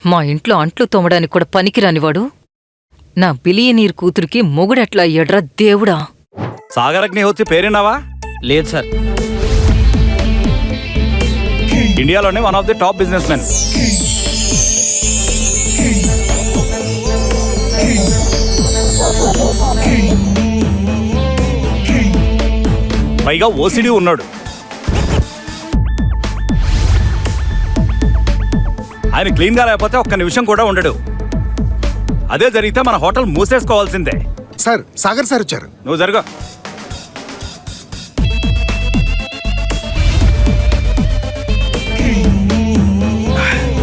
మా ఇంట్లో అంట్లు తోమడానికి కూడా పనికిరానివాడు నా బిలియనీర్ కూతురికి మొగుడెట్లా అయ్యాడ్రా దేవుడా. సాగర్ అగ్నిహోత్రి పేరున్నావా? లేదు సార్. ఇండియాలోనే one of the top business men. పైగా ఓసిడి ఉన్నాడు. ఆయన క్లీన్ గా లేకపోతే ఒక్క నిమిషం కూడా ఉండడు. అదే జరిగితే మన హోటల్ మూసేసుకోవాల్సిందే. సార్, సాగర్ సార్ వచ్చారు. నువ్వు జరుగు.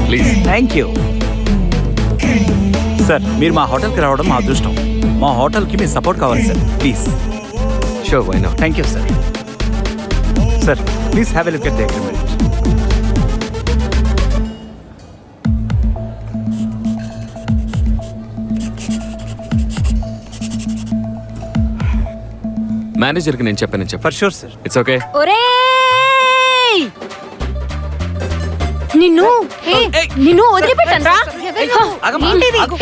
ప్లీజ్. Thank you sir. మీరు మా హోటల్కి రావడం మా అదృష్టం. మా హోటల్కి మీ సపోర్ట్ కావాలి sir, please. Sure, why not. Thank you sir. Sir please have a look at the agreement. మేనేజర్కి నేను చెప్పాను చెప్పు. For sure sir. It's okay. ఒరేయ్, నిన్ను వదిలిపెట్టనురా.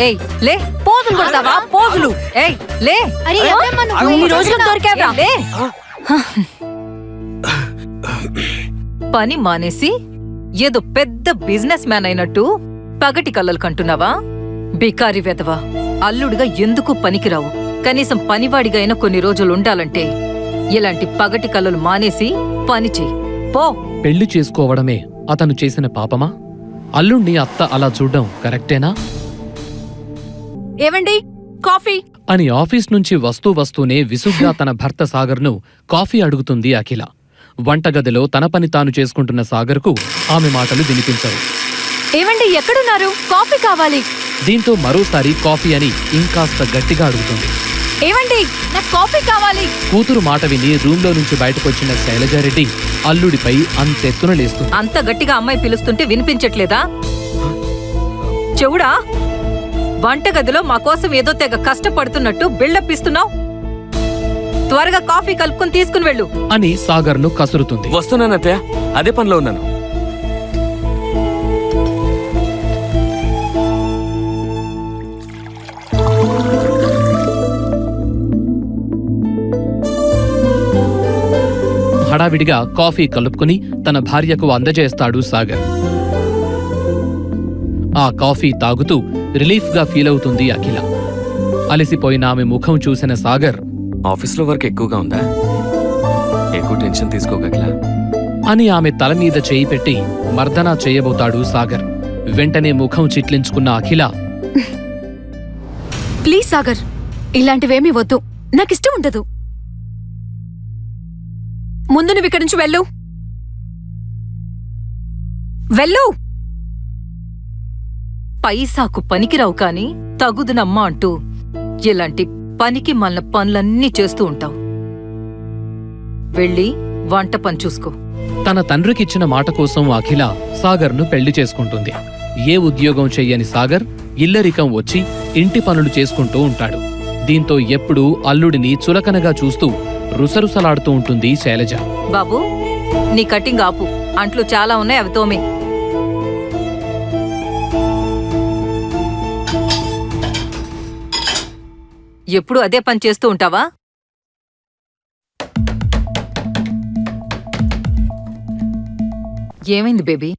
ఏయ్ లే, పోజులు కొడతావా? పోజులు. ఏయ్ లే. ఈ రోజులకు దొరికావా? లే. పని మానేసి ఏదో పెద్ద బిజినెస్ మ్యాన్ అయినట్టు పగటి కళ్ళలు కంటున్నావా? బికారి వెధవా, అల్లుడిగా ఎందుకు పనికిరావు. కనీసం పనివాడిగా అయినా కొన్ని రోజులు ఉండాలంటే ఇలాంటి పగటి కళ్ళలు మానేసి పని చెయ్యి పో. పెళ్లి చేసుకోవడమే అతను చేసిన పాపమా? అల్లుణ్ణి అత్త అలా చూడ్డం కరెక్టేనా? ఏవండి, కాఫీ అని ఆఫీస్ నుంచి వస్తూనే విసుగ్గా తన భర్త సాగర్ను కాఫీ అడుగుతుంది అఖిల. వంటగదిలో తన పని తాను చేసుకుంటున్న సాగర్కు ఆమె మాటలు వినిపించవు. ఏవండి, ఎక్కడున్నారు? కాఫీ కావాలి. దీంతో మరోసారి కాఫీ అని ఇంకాస్త గట్టిగా అడుగుతుంది. ఏవండి, నాకు కాఫీ కావాలి. కూతురు మాట విని రూంలో నుంచి బయటకొచ్చిన శైలజారెడ్డి అల్లుడిపై అంతెత్తున లేస్తుంది. అంత గట్టిగా అమ్మాయి పిలుస్తుంటే వినిపించట్లేదా? చెవుడా, వంటగదిలో మా కోసం ఏదో తెగ కష్టపడుతున్నట్టు బిల్డప్ ఇస్తున్నావు. త్వరగా కాఫీ కలుపుకొని తీసుకుని వెళ్ళు అని సాగర్ను కసురుతుంది. వస్తున్నాను అత్తయ్య, అదే పనిలో ఉన్నాను. హడావిడిగా కాఫీ కలుపుకుని తన భార్యకు అందజేస్తాడు సాగర్. ఆ కాఫీ తాగుతూ రిలీఫ్గా ఫీలవుతుంది అఖిల. అలసిపోయిన ఆమె ముఖం చూసిన సాగర్, ఆఫీస్లో వర్క్ ఎక్కువగా ఉందా? ఎక్కువ టెన్షన్ తీసుకోగల అని ఆమె తల మీద చేయి పెట్టి మర్దనా చేయబోతాడు సాగర్. వెంటనే ముఖం చిట్లించుకున్న అఖిల, ప్లీజ్ సాగర్, ఇలాంటివేమీ వద్దు. నాకిష్టం ఉండదు. ముందు నువ్వు ఇక్కడి నుంచి వెళ్ళు. వెళ్ళు. పైసాకు పనికిరావు కాని తగుదునమ్మా అంటూ ఇలాంటి పనికి మళ్ళ పనులన్నీ చేస్తూ ఉంటావు. వెళ్ళి వంట పని చూసుకో. తన తండ్రికిచ్చిన మాట కోసం అఖిల సాగర్ను పెళ్లి చేసుకుంటుంది. ఏ ఉద్యోగం చెయ్యని సాగర్ ఇల్లరికం వచ్చి ఇంటి పనులు చేసుకుంటూ ఉంటాడు. దీంతో ఎప్పుడూ అల్లుడిని చులకనగా చూస్తూ రుసరుసలాడుతూ ఉంటుంది శైలజ. బాబూ, నీ కటింగ్ ఆపు. అంట్లు చాలా ఉన్నాయి, అవి తోమే. ఎప్పుడు అదే పని చేస్తూ ఉంటావా? ఏమైంది బేబీ?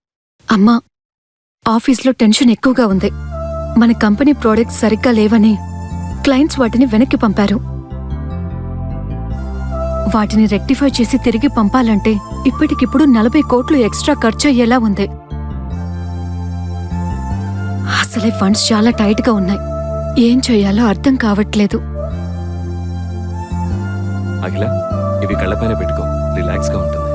అమ్మా, ఆఫీస్లో టెన్షన్ ఎక్కువగా ఉంది. మన కంపెనీ ప్రోడక్ట్స్ సరిగ్గా లేవని క్లయింట్స్ వాటిని వెనక్కి పంపారు. వాటిని రెక్టిఫై చేసి తిరిగి పంపాలంటే ఇప్పటికిప్పుడు 40 కోట్లు ఎక్స్ట్రా ఖర్చు అయ్యేలా ఉంది. అసలే ఫండ్స్ చాలా టైట్ గా ఉన్నాయి. ఏం చేయాలో అర్థం కావట్లేదు. అఖిల, ఇవి కళ్ళపైన పెట్టుకో, రిలాక్స్ గా ఉంటుంది.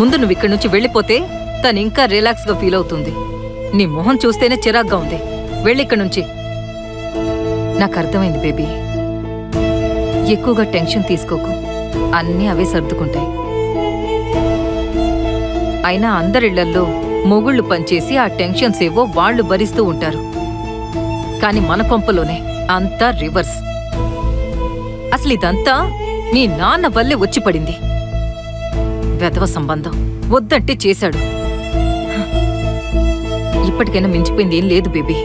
ముందు నువ్వు ఇక్కడి నుంచి వెళ్ళిపోతే తను ఇంకా రిలాక్స్ గా ఫీల్ అవుతుంది. నీ మొహం చూస్తేనే చిరాగ్గా ఉంది. వెళ్ళిక్కడి నుంచి. నాకు అర్థమైంది బేబీ. ఎక్కువగా టెన్షన్ తీసుకోకు. అన్నీ అవే సర్దుకుంటాయి. అయినా అందరిళ్లల్లో మొగుళ్ళు పనిచేసి ఆ టెన్షన్స్ ఏవో వాళ్లు భరిస్తూ ఉంటారు. కాని మన కొంపలోనే అంతా రివర్స్. అసలు ఇదంతా నీ నాన్న వల్లే వచ్చి పడింది. వెధవ సంబంధం వద్దంటే చేశాడు. ఇప్పటికైనా మించిపోయింది ఏం లేదు బేబీ.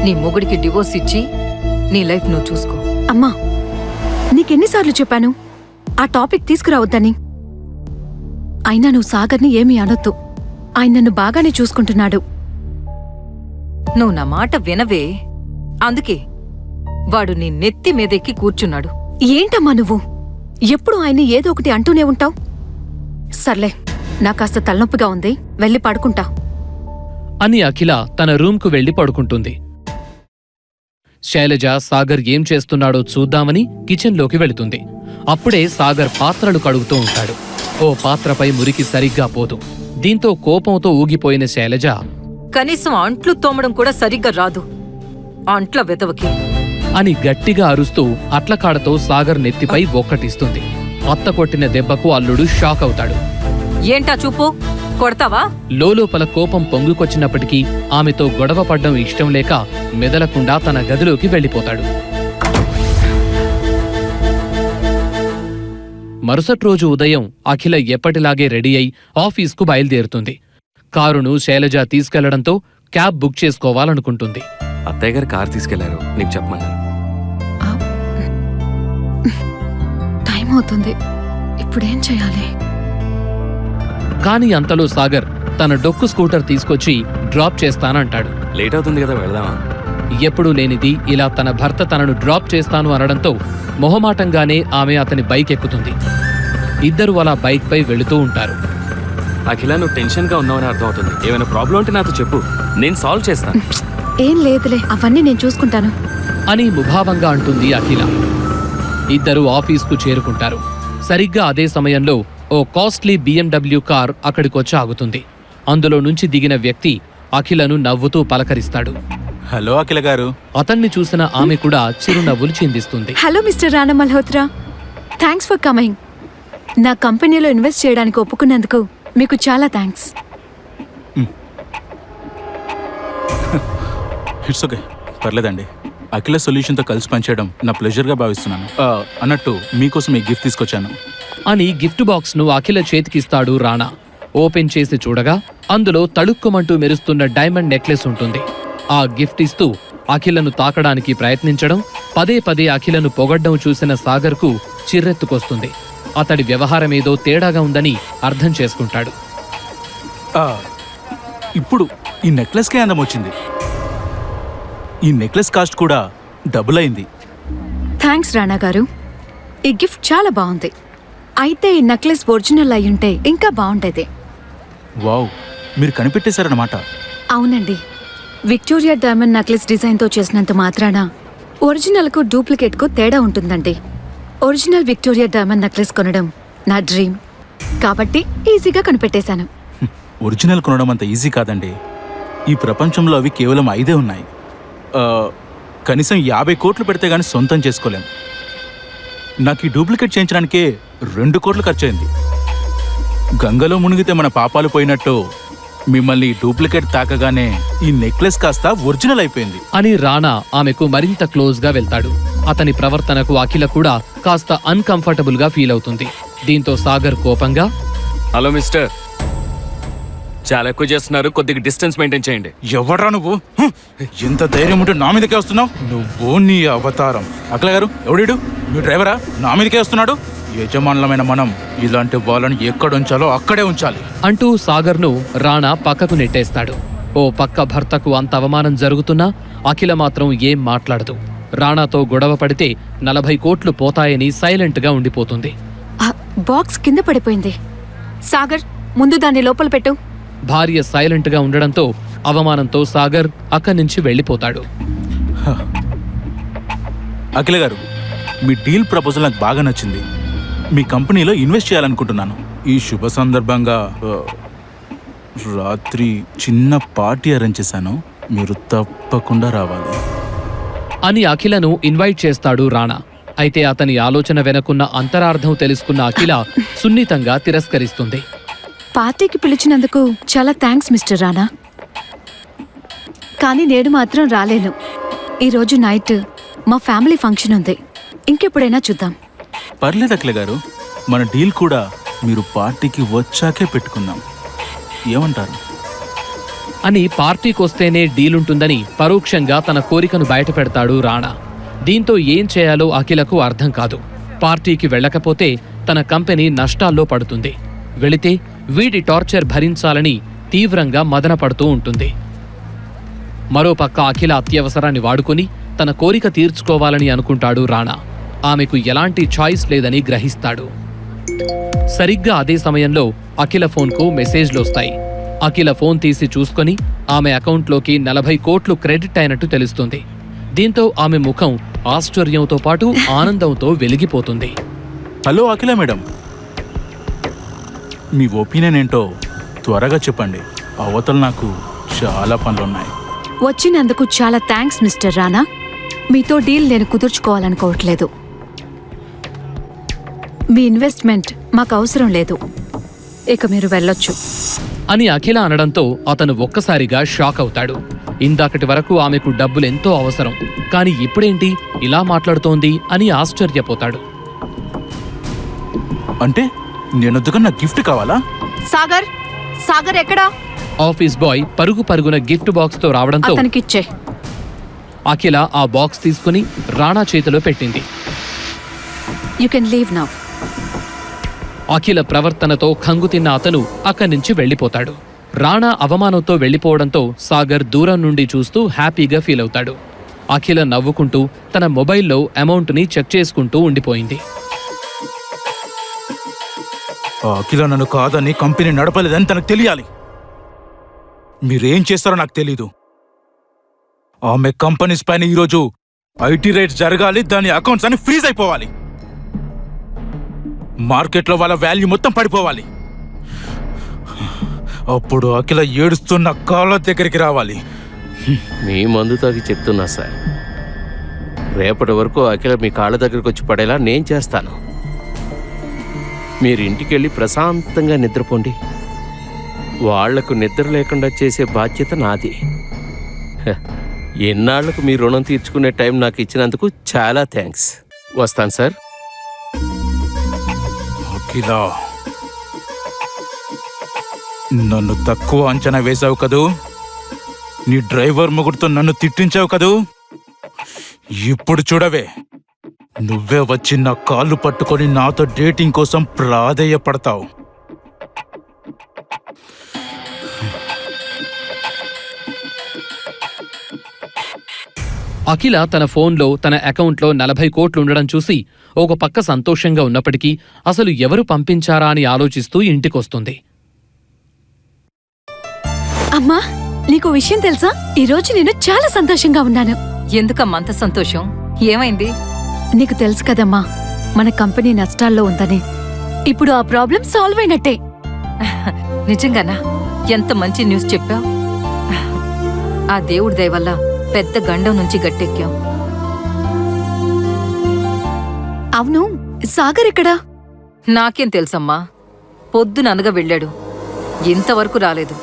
నీ మొగుడికి డివోర్స్ ఇచ్చి నీ లైఫ్ నువ్వు చూసుకో. అమ్మా, నీకెన్నిసార్లు చెప్పాను ఆ టాపిక్ తీసుకురావద్దని? అయినా నువ్వు సాగర్ని ఏమీ అనొద్దు. ఆయన నన్ను బాగానే చూసుకుంటున్నాడు. నువ్వు నా మాట వినవే. అందుకే వాడు నీ నెత్తి మీదెక్కి కూర్చున్నాడు. ఏంటమ్మా నువ్వు ఎప్పుడు ఆయన్ని ఏదో ఒకటి అంటూనే ఉంటావు. సర్లే, నా కాస్త తలనొప్పిగా ఉంది, వెళ్ళి పడుకుంటా అని అఖిల తన రూమ్కు వెళ్లి పడుకుంటుంది. శైలజ సాగర్ ఏం చేస్తున్నాడో చూద్దామని కిచెన్లోకి వెళుతుంది. అప్పుడే సాగర్ పాత్రలు కడుగుతూ ఉంటాడు. ఓ పాత్రపై మురికి సరిగ్గా పోదు. దీంతో కోపంతో ఊగిపోయిన శైలజ కనీసం అంట్లు తోమడం కూడా సరిగ్గా రాదు అంట్ల వెతవకి అని గట్టిగా అరుస్తూ అట్లకాడతో సాగర్ నెత్తిపై ఒక్కటిస్తుంది. అత్త కొట్టిన దెబ్బకు అల్లుడు షాక్ అవుతాడు. ఏంటా చూపు, కొడతావా? లోలోపల కోపం పొంగుకొచ్చినప్పటికీ ఆమెతో గొడవ పడ్డం ఇష్టం లేక మెదలకుండా తన గదిలోకి వెళ్ళిపోతాడు. మరుసటి రోజు ఉదయం అఖిల ఎప్పటిలాగే రెడీ అయి ఆఫీస్కు బయలుదేరుతుంది. కారును శైలజ తీసుకెళ్లడంతో క్యాబ్ బుక్ చేసుకోవాలనుకుంటుంది. అత్తయ్య గారు కారు తీసుకెళ్లారు, నీకు చెప్పమన్నారు. టైం అవుతుంది, ఇప్పుడేం చేయాలి? కాని అంతలో సాగర్ తన డొక్కు స్కూటర్ తీసుకొచ్చి డ్రాప్ చేస్తానంటాడు. లేట్ అవుతుంది కదా, వెళదామా? ఎప్పుడూ లేనిది ఇలా తన భర్త తనను డ్రాప్ చేస్తాను అనడంతో మొహమాటంగానే ఆమె అతని బైక్ ఎక్కుతుంది. ఇద్దరు అలా బైక్పై వెళుతూ ఉంటారు. అఖిల, నువ్వు టెన్షన్గా ఉన్నావని అర్థమవుతుంది. ఏమైనా ప్రాబ్లం ఉంటే నాతో చెప్పు, నేను సాల్వ్ చేస్తాను. ఏం లేదులే, అవన్నీ నేను చూసుకుంటాను అని ముభావంగా అంటుంది అఖిల. ఇద్దరూ ఆఫీస్కు చేరుకుంటారు. సరిగ్గా అదే సమయంలో ఓ కాస్ట్లీ BMW కార్ అక్కడికొచ్చి ఆగుతుంది. అందులో నుంచి దిగిన వ్యక్తి అఖిలను నవ్వుతూ పలకరిస్తాడు. హలో అఖిల గారు. అతన్ని చూసిన ఆమె కూడా చిరునవ్వులు చిందిస్తుంది. Hello mister Rana Malhotra, thanks for coming. నా కంపెనీలో ఇన్వెస్ట్ చేయడానికి ఒప్పుకున్నందుకు మీకు చాలా థ్యాంక్స్. ఇట్స్ ఓకే, పర్లేదండి. అఖిల సొల్యూషన్తో కలిసి పనిచేయడం నా ప్లెజర్గా భావిస్తున్నాను. అన్నట్టు మీకోసం ఈ గిఫ్ట్ తీసుకొచ్చాను అని గిఫ్ట్ బాక్స్ను అఖిల చేతికిస్తాడు రాణా. ఓపెన్ చేసి చూడగా అందులో తళుక్కుమంటూ మెరుస్తున్న డైమండ్ నెక్లెస్ ఉంటుంది. ఆ గిఫ్ట్ ఇస్తూ అఖిలను తాకడానికి ప్రయత్నించడం, పదే పదే అఖిలను పొగడ్డం చూసిన సాగర్కు చిర్రెత్తుకొస్తుంది. అతడి వ్యవహారమేదో తేడాగా ఉందని అర్థం చేసుకుంటాడు. ఇప్పుడు ఈ నెక్లెస్కే అందం వచ్చింది. ఈ నెక్లెస్ కాస్ట్ కూడా డబుల్ అయింది. థ్యాంక్స్ రాణా గారు, ఈ గిఫ్ట్ చాలా బాగుంది. అయితే ఈ నెక్లెస్ ఒరిజినల్ అయ్యుంటే ఇంకా బాగుండేది. వావ్, మీరు కనిపెట్టేశారన్నమాట. అవునండి, విక్టోరియా డైమండ్ నెక్లెస్ డిజైన్తో చేసినంత మాత్రాన ఒరిజినల్కు డూప్లికేట్కు తేడా ఉంటుందండి. ఒరిజినల్ విక్టోరియా డైమండ్ నెక్లెస్ కొనడం నా డ్రీమ్ కాబట్టి ఈజీగా కనిపెట్టేశాను. ఒరిజినల్ కొనడం అంత ఈజీ కాదండి. ఈ ప్రపంచంలో అవి కేవలం 5 ఉన్నాయి. కనీసం 50 కోట్లు పెడితే గానీ సొంతం చేసుకోలేం. నాకు ఈ డూప్లికేట్ చేయించడానికే 2 కోట్లు ఖర్చయింది. గంగలో మునిగితే మన పాపాలు పోయినట్టు మిమ్మల్ని డూప్లికేట్ తాకగానే ఈ నెక్లెస్ కాస్త ఒరిజినల్ అయిపోయింది అని రాణా ఆమెకు మరింత క్లోజ్గా వెళ్తాడు. అతని ప్రవర్తనకు అఖిల కూడా కాస్త అన్కంఫర్టబుల్ గా ఫీల్ అవుతుంది. దీంతో సాగర్ కోపంగా, హలో మిస్టర్, చాలా ఎక్కువ చేస్తున్నారు, కొద్దిగా డిస్టెన్స్ మెయింటైన్ చేయండి. ఎవడ్రా నువ్వు? ఎంత ధైర్యం ఉంటే నా మీదకే వస్తున్నావు? నువ్వు నీ అవతారం. అఖిల గారు, ఎవడీడు? మీ డ్రైవరా? నా మీదకే వస్తున్నాడు. యజమానులమైన మనం ఇలాంటి వాళ్ళని ఎక్కడ ఉంచాలో అక్కడే ఉంచాలి అంటూ సాగర్ను రాణా పక్కకు నెట్టేస్తాడు. ఓ పక్క భర్తకు అంత అవమానం జరుగుతున్నా అఖిల మాత్రం ఏం మాట్లాడదు. రాణాతో గొడవ పడితే 40 కోట్లు పోతాయని సైలెంట్గా ఉండిపోతుంది. ఆ బాక్స్ కింద పడిపోయింది. సాగర్, ముందు దాన్ని లోపల పెట్టు. భార్య సైలెంట్గా ఉండడంతో అవమానంతో సాగర్ అక్కడి నుంచి వెళ్ళిపోతాడు. అఖిల గారు, మీ డీల్ ప్రపోజల్ నాకు బాగా నచ్చింది. మీ కంపెనీలో ఇన్వెస్ట్ చేయాలనుకుంటున్నాను. ఈ శుభ సందర్భంగా రాత్రి చిన్న పార్టీ అరేంజ్ చేశాను, మీరు తప్పకుండా రావాలి అని అఖిలను ఇన్వైట్ చేస్తాడు రాణా. అయితే అతని ఆలోచన వెనకున్న అంతరార్థం తెలుసుకున్న అఖిల సున్నితంగా తిరస్కరిస్తుంది. పార్టీకి పిలిచినందుకు చాలా థ్యాంక్స్ మిస్టర్ రానా, కానీ నేను మాత్రం రాలేను. ఈరోజు నైట్ మా ఫ్యామిలీ ఫంక్షన్ ఉంది, ఇంకెప్పుడైనా చూద్దాం. పర్లేదు అఖిల గారు, మన డీల్ కూడా మీరు పార్టీకి వచ్చాకే పెట్టుకుందాం. ఏమంటారు? అని పార్టీకొస్తేనే డీలుంటుందని పరోక్షంగా తన కోరికను బయటపెడతాడు రాణా. దీంతో ఏం చేయాలో అఖిలకు అర్థం కాదు. పార్టీకి వెళ్ళకపోతే తన కంపెనీ నష్టాల్లో పడుతుంది, వెళితే వీడి టార్చర్ భరించాలని తీవ్రంగా మదనపడుతూ ఉంటుంది. మరోపక్క అఖిల అత్యవసరాన్ని వాడుకుని తన కోరిక తీర్చుకోవాలని అనుకుంటాడు రాణా. ఆమెకు ఎలాంటి చాయిస్ లేదని గ్రహిస్తాడు. సరిగ్గా అదే సమయంలో అఖిల ఫోన్కు మెసేజ్లొస్తాయి. అఖిల ఫోన్ తీసి చూసుకొని ఆమె అకౌంట్లోకి 40 కోట్లు క్రెడిట్ అయినట్టు తెలుస్తుంది. దీంతో ఆమె ముఖం ఆశ్చర్యంతో పాటు ఆనందంతో వెలిగిపోతుంది. హలో అఖిల మేడం, మీ ఒపీనియన్ ఏంటో త్వరగా చెప్పండి. అవతల నాకు చాలా పనులున్నాయి. వచ్చినందుకు చాలా థ్యాంక్స్ మిస్టర్ రానా. మీతో డీల్ నేను కుదుర్చుకోవాలనుకోవట్లేదు. మీ ఇన్వెస్ట్మెంట్ మాకు అవసరం లేదు. ఇక మీరు వెళ్ళొచ్చు అని అఖిల అనడంతో అతను ఒక్కసారిగా షాక్ అవుతాడు. ఇందాకటి వరకు ఆమెకు డబ్బులెంతో అవసరం, కాని ఇప్పుడేంటి ఇలా మాట్లాడుతోంది అని ఆశ్చర్యపోతాడు. అంటే నేనొద్దుగా నా గిఫ్ట్ కావాలా? సాగర్, సాగర్ ఎక్కడా? ఆఫీస్ బాయ్ పరుగు పరుగున గిఫ్ట్ బాక్స్తో రావడంతో అతనికిచ్చే. అఖిల ఆ బాక్స్ తీసుకుని రాణా చేతిలో పెట్టింది. You can leave now. Akhila ప్రవర్తనతో ఖంగుతిన్న అతను అక్కడి నుంచి వెళ్ళిపోతాడు. రాణా అవమానంతో వెళ్ళిపోవడంతో సాగర్ దూరం నుండి చూస్తూ హ్యాపీగా ఫీల్ అవుతాడు. అఖిల నవ్వుకుంటూ తన మొబైల్లో అమౌంట్ని చెక్ చేసుకుంటూ ఉండిపోయింది. అఖిల నన్ను కాదని కంపెనీ నడపలేదని తనకు తెలియాలి. మీరేం చేస్తారో నాకు తెలీదు. ఆమె కంపెనీస్ పైన ఈరోజు ఐటీ రేట్స్ జరగాలి, దాని అకౌంట్స్ అన్ని ఫ్రీజ్ అయిపోవాలి, మార్కెట్లో వాళ్ళ వాల్యూ మొత్తం పడిపోవాలి. అప్పుడు అఖిల ఏడుస్తున్న కాళ్ళ దగ్గరికి రావాలి. మీ మందు తాగి చెప్తున్నా సార్, రేపటి వరకు అఖిల మీ కాళ్ళ దగ్గరకు వచ్చి పడేలా నేను చేస్తాను. మీరు ఇంటికెళ్ళి ప్రశాంతంగా నిద్రపోండి. వాళ్లకు నిద్ర లేకుండా చేసే బాధ్యత నాది. ఎన్నాళ్లకు మీ రుణం తీర్చుకునే టైం నాకు ఇచ్చినందుకు చాలా థ్యాంక్స్. వస్తాను సార్. అఖిల, నన్ను తక్కువ అంచనా వేశావు కదూ, నీ డ్రైవర్ మొగుడుతో నన్ను తిట్టించావు కదూ, ఇప్పుడు చూడవే, నువ్వే వచ్చి నా కాళ్ళు పట్టుకొని నాతో డేటింగ్ కోసం ప్రాధేయపడతావు. అఖిల తన ఫోన్లో తన అకౌంట్లో 40 కోట్లు ఉండడం చూసి ఒక పక్క సంతోషంగా ఉన్నప్పటికీ అసలు ఎవరు పంపించారా అని ఆలోచిస్తూ ఇంటికొస్తుంది. అమ్మా, నీకు విషయం తెలుసా? ఈరోజు నేను చాలా సంతోషంగా ఉన్నాను. ఎందుకమ్మా అంత సంతోషం? ఏమైంది? నీకు తెలుసు కదమ్మా, మన కంపెనీ నష్టాల్లో ఉందని. ఇప్పుడు ఆ ప్రాబ్లం సాల్వ్ అయినట్టే. నిజంగానా? ఎంత మంచి న్యూస్ చెప్పావు. ఆ దేవుడి దయ వల్ల పెద్ద గండం నుంచి గట్టెక్కాం. అవును, సాగర్ ఎక్కడా? నాకేం తెలుసమ్మా, పొద్దుననగా వెళ్ళాడు, ఇంతవరకు రాలేదు.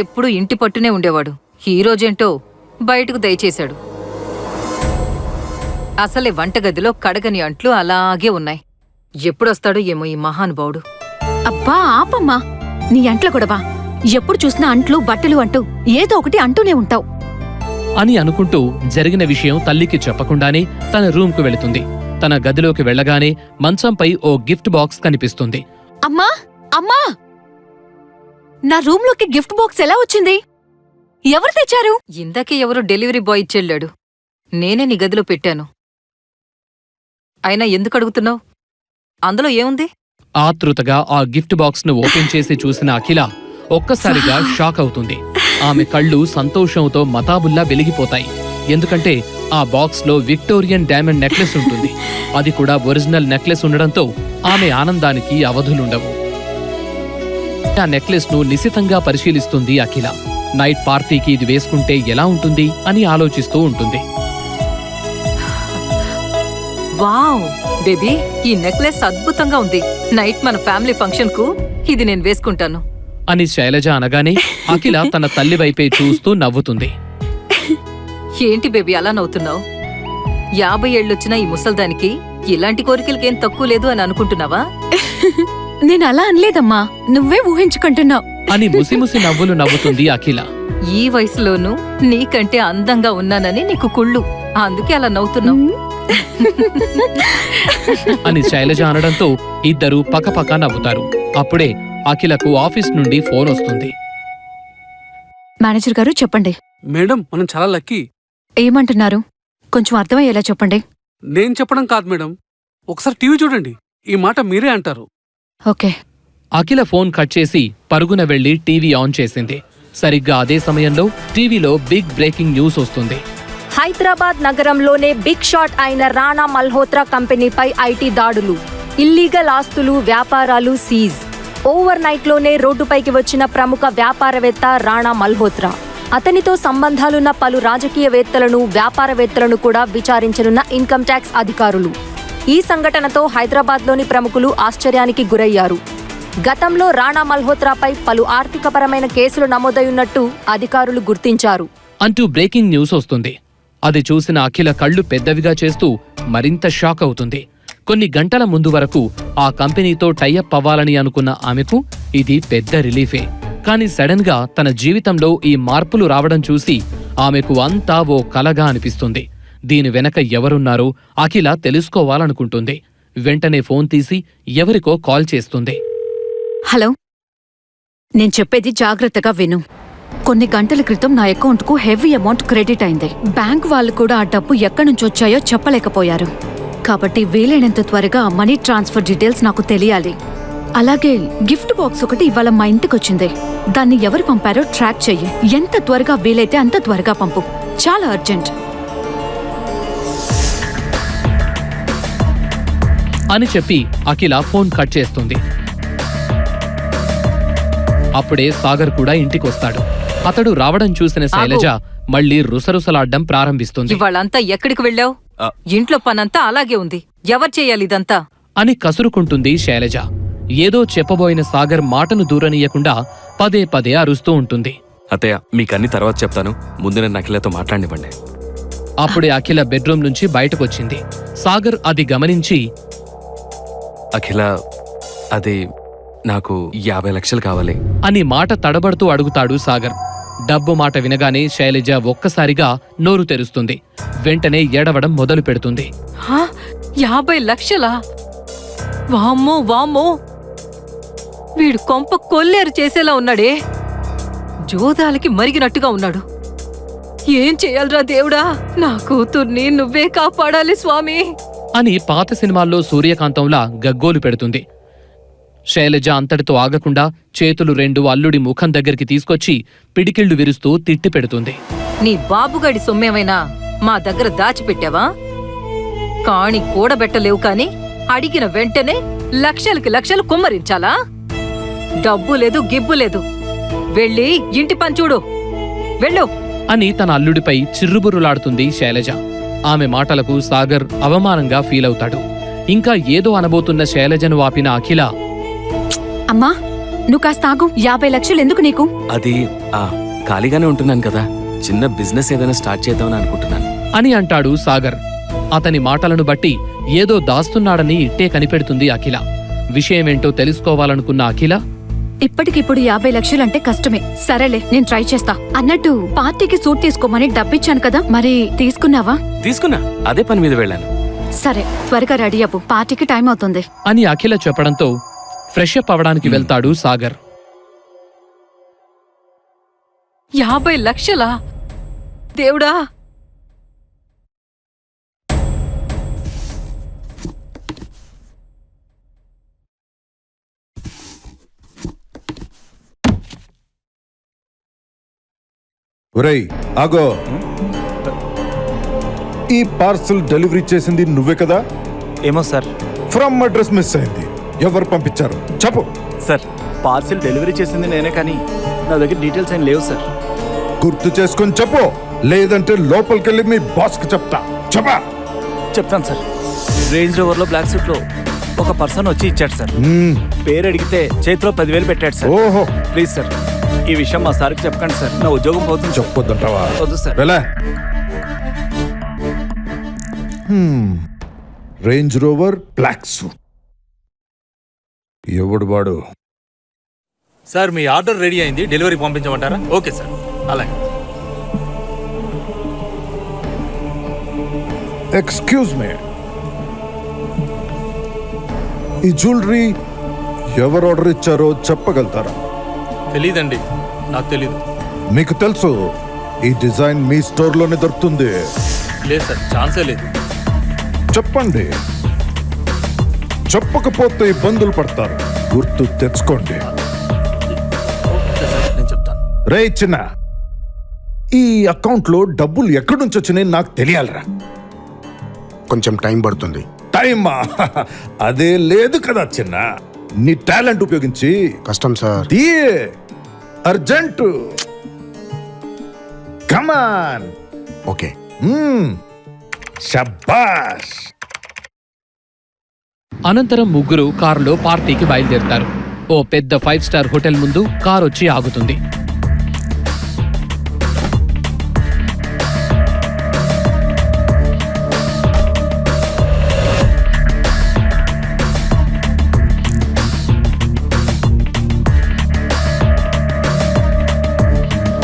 ఎప్పుడూ ఇంటి పట్టునే ఉండేవాడు, ఈ రోజేంటో బయటకు దయచేశాడు. అసలే వంటగదిలో కడగని అంట్లు అలాగే ఉన్నాయి. ఎప్పుడొస్తాడో ఏమో ఈ మహానుభావుడు. అబ్బా ఆపమ్మా, నీ అంట్ల గొడవ. ఎప్పుడు చూసినా అంట్లు బట్టలు అంటూ ఏదో ఒకటి అంటూనే ఉంటావు అని అనుకుంటూ జరిగిన విషయం తల్లికి చెప్పకుండానే తన రూమ్కు వెళుతుంది. తన గదిలోకి వెళ్ళగానే మంచంపై ఓ గిఫ్ట్ బాక్స్ కనిపిస్తుంది. అమ్మా, అమ్మా, నా రూమ్లోకి గిఫ్ట్ బాక్స్ ఎలా వచ్చింది? ఎవరు తెచ్చారు? ఇందాకే ఎవరో డెలివరీ బాయ్ ఇచ్చెళ్ళాడు, నేనే నీ గదిలో పెట్టాను. అయినా ఎందుకు అడుగుతున్నావు? అందులో ఏముంది? ఆతృతగా ఆ గిఫ్ట్ బాక్స్ ను ఓపెన్ చేసి చూసిన అఖిల ఒక్కసారిగా షాక్ అవుతుంది. ఆమె కళ్ళు సంతోషంతో మతాబుల్లా వెలిగిపోతాయి. ఎందుకంటే ఆ బాక్స్ లో విక్టోరియన్ డైమండ్ నెక్లెస్ ఉంటుంది. అది కూడా ఒరిజినల్ నెక్లెస్ ఉండడంతో ఆమె ఆనందానికి అవధులుండవు. ఆ నెక్లెస్ ను నిశితంగా పరిశీలిస్తుంది అఖిల. నైట్ పార్టీకి ఇది వేసుకుంటే ఎలా ఉంటుంది అని ఆలోచిస్తూ ఉంటుంది. వావ్ బేబీ, ఈ నెక్లెస్ అద్భుతంగా ఉంది. నైట్ మన ఫ్యామిలీ ఫంక్షన్ కు ఇది నేను వేసుకుంటాను అని శైలజ అనగానే అఖిల తన తల్లి వైపే చూస్తూ నవ్వుతుంది. ఏంటి బేబీ అలా నవ్వుతున్నావు? 50 ఏళ్ళొచ్చినా ఈ ముసల్దానికి ఇలాంటి కోరికలకేం తక్కువ లేదు అని అనుకుంటున్నావా? నేను అలా అనలేదమ్మా, నువ్వే ఊహించుకుంటున్నావు. అని ముసిముసి నవ్వులు నవ్వుతుంది అఖిల. ఈ వయసులోనూ నీకంటే అందంగా ఉన్నానని నీకు కుళ్ళు, అందుకే అలా నవ్వుతున్నావు. అని శైలజ అనడంతో ఇద్దరూ పకపక నవ్వుతారు. అప్పుడే అఖిలకు ఆఫీస్ నుండి ఫోన్ వస్తుంది. మేనేజర్ గారు చెప్పండి. మేడం మనం చాలా లక్కీ. ఏమంటున్నారు? కొంచెం అర్థమయ్యేలా చెప్పండి. నేను చెప్పడం కాదు మేడం, ఒకసారి టీవీ చూడండి, ఈ మాట మీరే అంటారు. ఓకే. అఖిల ఫోన్ కట్ చేసి పరుగున వెళ్లి టీవీ ఆన్ చేసింది. సరిగ్గా అదే సమయంలో టీవీలో బిగ్ బ్రేకింగ్ న్యూస్ వస్తుంది. హైదరాబాద్ నగరంలోనే బిగ్ షాట్ అయిన రాణా మల్హోత్రా కంపెనీపై ఐటీ దాడులు, ఇల్లీగల్ ఆస్తులు, వ్యాపారాలు సీజ్. ఓవర్ నైట్లోనే రోడ్డుపైకి వచ్చిన ప్రముఖ వ్యాపారవేత్త రాణా మల్హోత్రా. అతనితో సంబంధాలున్న పలు రాజకీయవేత్తలను, వ్యాపారవేత్తలను కూడా విచారించనున్న ఇన్కమ్ ట్యాక్స్ అధికారులు. ఈ సంఘటనతో హైదరాబాద్లోని ప్రముఖులు ఆశ్చర్యానికి గురయ్యారు. గతంలో రాణా మల్హోత్రాపై పలు ఆర్థికపరమైన కేసులు నమోదయ్యున్నట్టు అధికారులు గుర్తించారు అంటూ బ్రేకింగ్ న్యూస్ వస్తుంది. అది చూసిన అఖిల కళ్ళు పెద్దవిగా చేస్తూ మరింత షాక్ అవుతుంది. కొన్ని గంటల ముందు వరకు ఆ కంపెనీతో టైఅప్ అవ్వాలని అనుకున్న ఆమెకు ఇది పెద్ద రిలీఫే. కానీ సడన్ గా తన జీవితంలో ఈ మార్పులు రావడం చూసి ఆమెకు అంతా ఓ కలగా అనిపిస్తుంది. దీని వెనక ఎవరున్నారో అఖిల తెలుసుకోవాలనుకుంటుంది. వెంటనే ఫోన్ తీసి ఎవరికో కాల్ చేస్తుంది. హలో, నేను చెప్పేది జాగ్రత్తగా విను. కొన్ని గంటల క్రితం నా అకౌంట్కు హెవీ అమౌంట్ క్రెడిట్ అయింది. బ్యాంక్ వాళ్ళు కూడా ఆ డబ్బు ఎక్కడి నుంచి వచ్చాయో చెప్పలేకపోయారు. కాబట్టి వీలైనంత త్వరగా ఆ మనీ ట్రాన్స్ఫర్ డీటెయిల్స్ నాకు తెలియాలి. అలాగే గిఫ్ట్ బాక్స్ ఒకటి ఇవాళ మా ఇంటికొచ్చింది. దాన్ని ఎవరు పంపారో ట్రాక్ చెయ్యి. ఎంత త్వరగా వీలైతే అంత త్వరగా పంపు. చాలా అర్జెంట్ అని చెప్పి అఖిల ఫోన్ కట్ చేస్తుంది. అప్పుడే సాగర్ కూడా ఇంటికొస్తాడు. అతడు రావడం చూసిన శైలజ మళ్లీ రుసరుసలాడ్డం ప్రారంభిస్తుంది. ఇవాళంతా ఎక్కడికి వెళ్ళావు? ఇంట్లో పనంతా అలాగే ఉంది, ఎవరు చేయాలి ఇదంతా అని కసురుకుంటుంది శైలజ. ఏదో చెప్పబోయిన సాగర్ మాటను దూరనీయకుండా పదే పదే అరుస్తూ ఉంటుంది. అత్తయ్య మీకన్నీ తర్వాత చెప్తాను, ముందు నేను అఖిలతో మాట్లాడినివ్వండి. అప్పుడే అఖిల బెడ్రూమ్ నుంచి బయటకొచ్చింది. సాగర్ అది గమనించి, అఖిల, అది నాకు 50 లక్షలు కావాలి అని మాట తడబడుతూ అడుగుతాడు సాగర్. డబ్బు మాట వినగానే శైలజ ఒక్కసారిగా నోరు తెరుస్తుంది. వెంటనే ఏడవడం మొదలు పెడుతుంది. 50 లక్షలా? వామ్మో వామ్మో, వీడు కొంప కొల్లేరు చేసేలా ఉన్నాడే. జోదాలకి మరిగినట్టుగా ఉన్నాడు. ఏం చెయ్యాలరా దేవుడా, నా కూతుర్ని నువ్వే కాపాడాలి స్వామి అని పాత సినిమాల్లో సూర్యకాంతంలా గగ్గోలు పెడుతుంది. శైలజ అంతటితో ఆగకుండా చేతులు 2 అల్లుడి ముఖం దగ్గరికి తీసుకొచ్చి పిడికిళ్లు విరుస్తూ తిట్టి పెడుతుంది. నీ బాబుగాడి సొమ్మేమైనా మా దగ్గర దాచిపెట్టావా? కాణి కూడబెట్టలేవు కాని అడిగిన వెంటనే లక్షలకి లక్షలు కుమ్మరించాలా? డబ్బు లేదు, గిబ్బు లేదు. వెళ్ళి ఇంటి పని చూడు, వెళ్ళు అని తన అల్లుడిపై చిర్రుబుర్రులాడుతుంది శైలజ. ఆమె మాటలకు సాగర్ అవమానంగా ఫీలవుతాడు. ఇంకా ఏదో అనబోతున్న శైలజను ఆపిన అఖిల, అమ్మా నువ్వు కాస్త ఆగు. 50 లక్షలు ఎందుకు నీకు? అది ఖాళీగానే ఉంటున్నాను కదా, చిన్న బిజినెస్ ఏదైనా స్టార్ట్ చేద్దామని అనుకుంటున్నాను అని అంటాడు సాగర్. అతని మాటలను బట్టి ఏదో దాస్తున్నాడని ఇట్టే కనిపెడుతుంది అఖిల. విషయమేంటో తెలుసుకోవాలనుకున్న అఖిల, ఇప్పటికిప్పుడు 50 లక్షలంటే కష్టమే. సరేలే, నేను ట్రై చేస్తా. అన్నట్టు పార్టీకి సూట్ తీసుకోమని డబ్బిచ్చాను కదా, మరి తీసుకున్నావా? తీసుకున్నా, అదే పని మీద వెళ్ళాను. సరే, త్వరగా రెడీ అవ్వు, పార్టీకి టైం అవుతుంది అని అఖిల చెప్పడంతో ఫ్రెష్ అప్ అవడానికి వెళ్తాడు సాగర్. 50 లక్షలా? దేవుడా! ఒరేయ్ ఆగో, ఈ పార్సల్ డెలివరీ చేసింది నువ్వే కదా? ఏమో సార్. ఫ్రమ్ అడ్రస్ మిస్ అయింది, ఎవరు పంపించారు చెప్పు. సార్, పార్సిల్ డెలివరీ చేసింది నేనే, కానీ నా దగ్గర డీటెయిల్స్ ఏం లేవు సార్. గుర్తు చేసుకొని చెప్పు, లేదంటే లోపలికెళ్ళి మీ బాస్కి చెప్తా. చెప్పా. చెప్తాను సార్. రేంజ్ రోవర్లో బ్లాక్ సూట్లో ఒక పర్సన్ వచ్చి ఇచ్చాడు సార్. పేరు అడిగితే చేతిలో 10,000 పెట్టాడు సార్. ఓహో, ప్లీజ్ సార్, ఈ విషయం మా సార్కి చెప్పకండి సార్, నా ఉద్యోగం పోతుంది. చెప్పొద్దంటావా? వద్దు సార్. వెళ్ళా. రేంజ్ రోవర్ బ్లాక్ సూట్, ఎవడు వాడు? సార్ మీ ఆర్డర్ రెడీ అయింది, డెలివరీ పంపించమంటారా? ఓకే సార్, అలాగే. ఎక్స్క్యూజ్ మీ, ఈ జ్యువెలరీ ఎవరు ఆర్డర్ ఇచ్చారో చెప్పగలుగుతారా? తెలీదండి, నాకు తెలీదు. మీకు తెలుసు ఈ డిజైన్ మీ స్టోర్లోనే దొరుకుతుంది. లేదు సార్, ఛాన్సే లేదు. చెప్పండి, చెప్పకపోతే ఇబ్బందులు పడతారు, గుర్తు తెచ్చుకోండి. ఓకే సార్, నేను చెప్తాను. రే చిన్న, ఈ అకౌంట్లో డబ్బులు ఎక్కడి నుంచి వచ్చినాయి నాకు తెలియాలిరా. కొంచెం టైం పడుతుంది. టైమా? అదే లేదు కదా చిన్న, నీ టాలెంట్ ఉపయోగించి కష్టం సార్. అర్జెంట్. కమాన్. ఓకే. శబాష్. అనంతరం ముగ్గురు కారులో పార్టీకి బయలుదేరుతారు. ఓ పెద్ద 5 స్టార్ హోటల్ ముందు కారు వచ్చి ఆగుతుంది.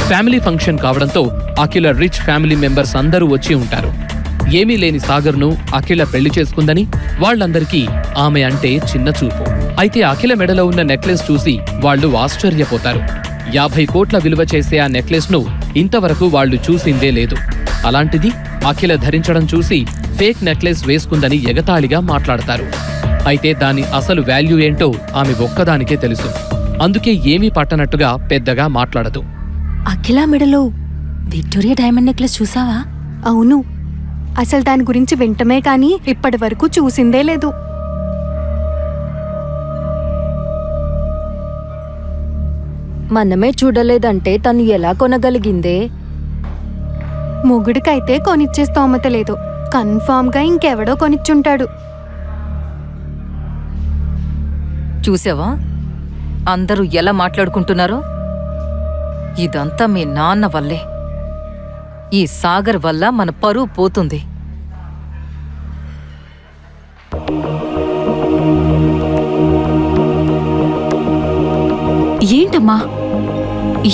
ఫ్యామిలీ ఫంక్షన్ కావడంతో అఖిల రిచ్ ఫ్యామిలీ మెంబర్స్ అందరూ వచ్చి ఉంటారు. ఏమీ లేని సాగర్ను అఖిల పెళ్లి చేసుకుందని వాళ్ళందరికీ ఆమె అంటే చిన్న చూపు. అయితే అఖిల మెడలో ఉన్న నెక్లెస్ చూసి వాళ్ళు ఆశ్చర్యపోతారు. 50 కోట్ల విలువ చేసే ఆ నెక్లెస్ ను ఇంతవరకు వాళ్ళు చూసిందే లేదు. అలాంటిది అఖిల ధరించడం చూసి ఫేక్ నెక్లెస్ వేసుకుందని ఎగతాళిగా మాట్లాడతారు. అయితే దాని అసలు వాల్యూ ఏంటో ఆమె ఒక్కదానికే తెలుసు. అందుకే ఏమీ పట్టనట్టుగా పెద్దగా మాట్లాడదు. అఖిల మెడలో విక్టోరియా డైమండ్ నెక్లెస్ చూసావా? అవును, అసలు దాని గురించి వింటమే కానీ ఇప్పటి వరకు చూసిందే లేదు. మనమే చూడలేదంటే తను ఎలా కొనగలిగిందే? మొగుడికైతే కొనిచ్చే స్తోమత లేదు, కన్ఫామ్ గా ఇంకెవడో కొనిచ్చుంటాడు. చూసావా అందరూ ఎలా మాట్లాడుకుంటున్నారో? ఇదంతా మీ నాన్న వల్లే. ఈ సాగర్ వల్ల మన పరువు పోతుంది. ఏంటమ్మా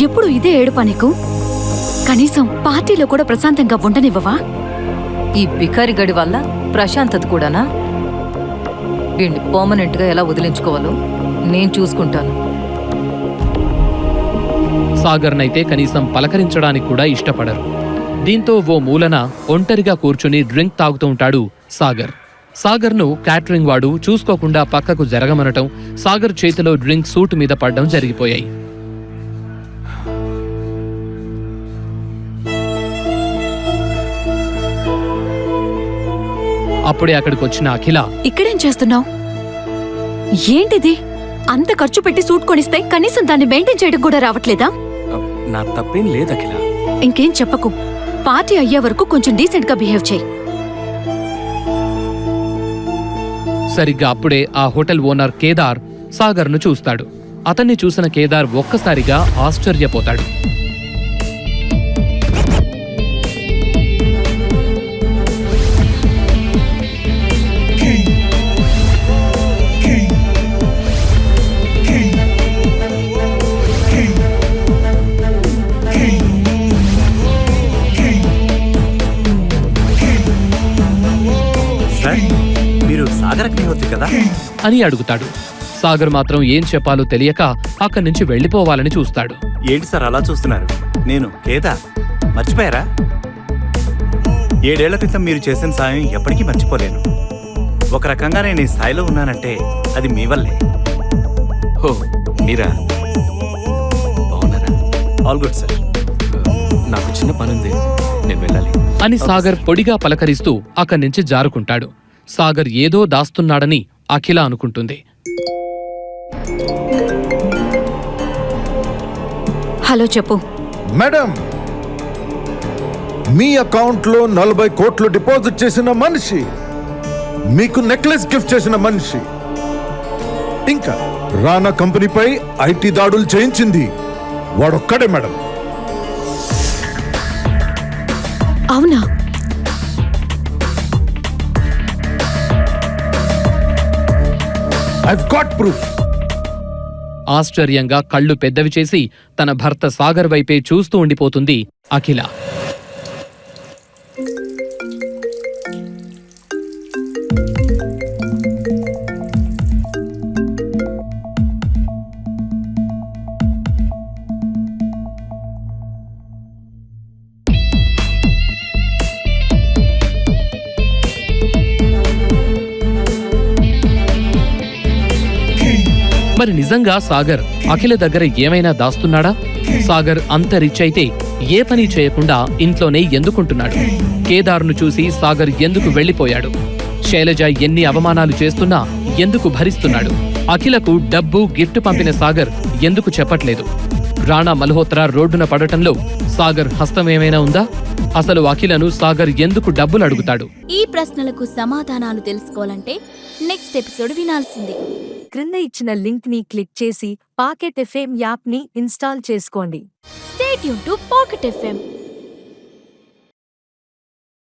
ఎప్పుడు ఇదే ఏడుపా నీకు? కనీసం పార్టీలో కూడా ప్రశాంతంగా ఉండనివ్వవా? ఈ బికారి గడి వల్ల ప్రశాంతత కూడానా? వీణ్ణి పర్మనెంట్ గా ఎలా వదిలించుకోవాలో నేను చూసుకుంటాను. సాగర్నైతే కనీసం పలకరించడానికి కూడా ఇష్టపడరు. దీంతో ఓ మూలన ఒంటరిగా కూర్చుని డ్రింక్ తాగుతూ ఉంటాడు సాగర్. సాగర్ను క్యాటరింగ్ వాడు చూసుకోకుండా పక్కకు జరగమనటం, సాగర్ చేతిలో డ్రింక్ సూట్ మీద పడ్డం జరిగిపోయాయి. అప్పుడే అక్కడికొచ్చిన అఖిల, ఇక్కడేం చేస్తున్నావు? ఏంటిది? అంత ఖర్చు పెట్టి సూట్ కొనిస్తే కనీసం దాన్ని మెయింటైన్ చేయడం కూడా రావట్లేదా? నా తప్పేం లేదు అఖిల. ఇంకేం చెప్పకు. పార్టీ అయ్యే వరకు కొంచెం డీసెంట్ గా బిహేవ్ చేయి. సరిగ్గా అప్పుడే ఆ హోటల్ ఓనర్ కేదార్ సాగర్ను చూస్తాడు. అతన్ని చూసిన కేదార్ ఒక్కసారిగా ఆశ్చర్యపోతాడు. మీరు సాగర్ అగ్నిహోత్రి కదా అని అడుగుతాడు. సాగర్ మాత్రం ఏం చెప్పాలో తెలియక అక్కడి నుంచి వెళ్లిపోవాలని చూస్తాడు. ఏంటి సార్ అలా చూస్తున్నారు? నేను కేదార్, మర్చిపోయారా? 7 ఏళ్ల క్రితం మీరు చేసిన సాయం ఎప్పటికీ మర్చిపోలేను. ఒక రకంగా నేను ఈ స్థాయిలో ఉన్నానంటే అది మీ వల్లే. హో, మీరా? బాగున్నారా? All good sir. నాకు చిన్న పనుంది, నేను వెళ్ళాలి అని సాగర్ పొడిగా పలకరిస్తూ అక్కడి నుంచి జారుకుంటాడు. సాగర్ ఏదో దాస్తున్నాడని అఖిల అనుకుంటుంది. హలో చెప్పు. మేడం, మీ అకౌంట్లో 40 కోట్లు డిపాజిట్ చేసిన మనిషి, మీకు నెక్లెస్ గిఫ్ట్ చేసిన మనిషి, ఇంకా రానా కంపెనీపై ఐటీ దాడులు చేయించింది వాడొక్కడే మేడం. అవునా? I've got proof. ఆశ్చర్యంగా కళ్ళు పెద్దవి చేసి తన భర్త సాగర్ వైపే చూస్తూ ఉండిపోతుంది అఖిల. మరి నిజంగా సాగర్ అఖిల దగ్గర ఏమైనా దాస్తున్నాడా? సాగర్ అంత రిచ్ అయితే ఏ పని చేయకుండా ఇంట్లోనే ఎందుకుంటున్నాడు? కేదార్ను చూసి సాగర్ ఎందుకు వెళ్లిపోయాడు? శైలజ ఎన్ని అవమానాలు చేస్తున్నా ఎందుకు భరిస్తున్నాడు? అఖిలకు డబ్బు గిఫ్ట్ పంపిన సాగర్ ఎందుకు చెప్పట్లేదు? రాణా మల్హోత్రా రోడ్డున పడటంలో సాగర్ హస్తమేమైనా ఉందా? అసలు అఖిలను సాగర్ ఎందుకు డబ్బులు అడుగుతాడు? ఈ ప్రశ్నలకు సమాధానాలు తెలుసుకోవాలంటే నెక్స్ట్ ఎపిసోడ్ వినాల్సిందే. క్రింద ఇచ్చిన లింక్ ని క్లిక్ చేసి పాకెట్ ఎఫ్ఎం యాప్ ని ఇన్స్టాల్ చేసుకోండి. Stay tune to pocket FM.